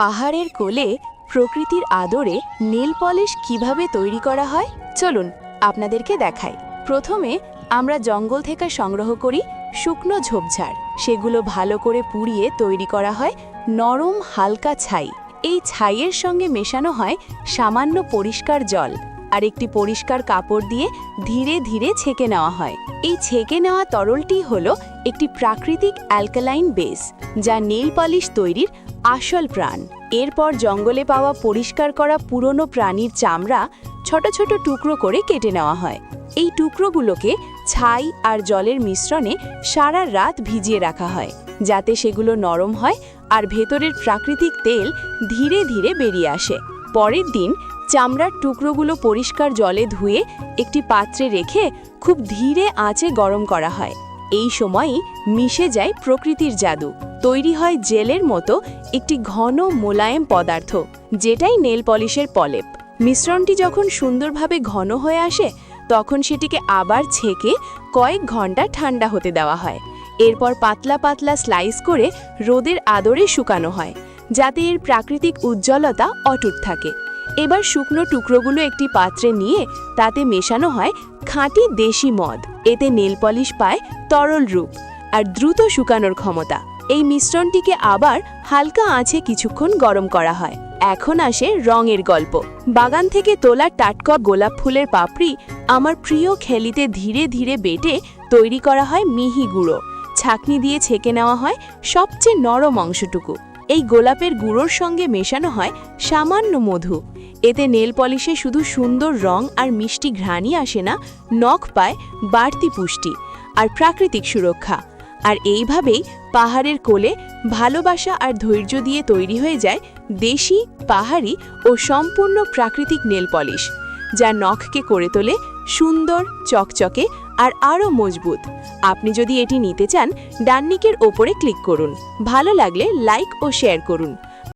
পাহাড়ের কোলে প্রকৃতির আদরে নেল পলিশ কিভাবে তৈরি করা হয় চলুন আপনাদেরকে দেখাই। প্রথমে আমরা জঙ্গল থেকে সংগ্রহ করি শুকনো ঝোপঝাড়, সেগুলো ভালো করে পুড়িয়ে তৈরি করা হয় নরম হালকা ছাই। এই ছাইয়ের সঙ্গে মেশানো হয় সামান্য পরিষ্কার জল আর একটি পরিষ্কার কাপড় দিয়ে ধীরে ধীরে ছেঁকে নেওয়া হয়। এই ছেঁকে নেওয়া তরলটি হলো একটি প্রাকৃতিক অ্যালকালাইন বেস, যা নেল পলিশ তৈরির আসল প্রাণ। এরপর জঙ্গলে পাওয়া পরিষ্কার করা পুরনো প্রাণীর চামড়া ছোট ছোট টুকরো করে কেটে নেওয়া হয়। এই টুকরোগুলোকে ছাই আর জলের মিশ্রণে সারা রাত ভিজিয়ে রাখা হয়, যাতে সেগুলো নরম হয় আর ভেতরের প্রাকৃতিক তেল ধীরে ধীরে বেরিয়ে আসে। পরের দিন চামড়ার টুকরোগুলো পরিষ্কার জলে ধুয়ে একটি পাত্রে রেখে খুব ধীরে আঁচে গরম করা হয়। এই সময়ই মিশে যায় প্রকৃতির জাদু, তৈরি হয় জেলের মতো একটি ঘন মোলায়েম পদার্থ, যেটাই নেল পলিশের পলেপ। মিশ্রণটি যখন সুন্দরভাবে ঘন হয়ে আসে তখন সেটিকে আবার ছেঁকে কয়েক ঘন্টা ঠান্ডা হতে দেওয়া হয়। এরপর পাতলা পাতলা স্লাইস করে রোদের আদরে শুকানো হয়, যাতে এর প্রাকৃতিক উজ্জ্বলতা অটুট থাকে। এবার শুকনো টুকরোগুলো একটি পাত্রে নিয়ে তাতে মেশানো হয় খাঁটি দেশি মদ। এতে নেল পলিশ পায় তরল রূপ আর দ্রুত শুকানোর ক্ষমতা। এই মিশ্রণটিকে আবার হালকা আঁচে কিছুক্ষণ গরম করা হয়। এখন আসে রঙের গল্প। বাগান থেকে তোলা টাটকা গোলাপ ফুলের পাপড়ি আমার প্রিয় খেলিতে ধীরে ধীরে বেটে তৈরি করা হয় মিহি গুঁড়ো। ছাঁকনি দিয়ে ছেঁকে নেওয়া হয় সবচেয়ে নরম অংশটুকু। এই গোলাপের গুঁড়োর সঙ্গে মেশানো হয় সামান্য মধু। এতে নেল পলিশে শুধু সুন্দর রং আর মিষ্টি ঘ্রাণই আসে না, নখ পায় বাড়তি পুষ্টি আর প্রাকৃতিক সুরক্ষা। আর এইভাবেই পাহাড়ের কোলে ভালোবাসা আর ধৈর্য দিয়ে তৈরি হয়ে যায় দেশি, পাহাড়ি ও সম্পূর্ণ প্রাকৃতিক নেল পলিশ, যা নখকে করে তোলে সুন্দর, চকচকে আর আরও মজবুত। আপনি যদি এটি নিতে চান, ডানদিকের ওপরে ক্লিক করুন। ভালো লাগলে লাইক ও শেয়ার করুন।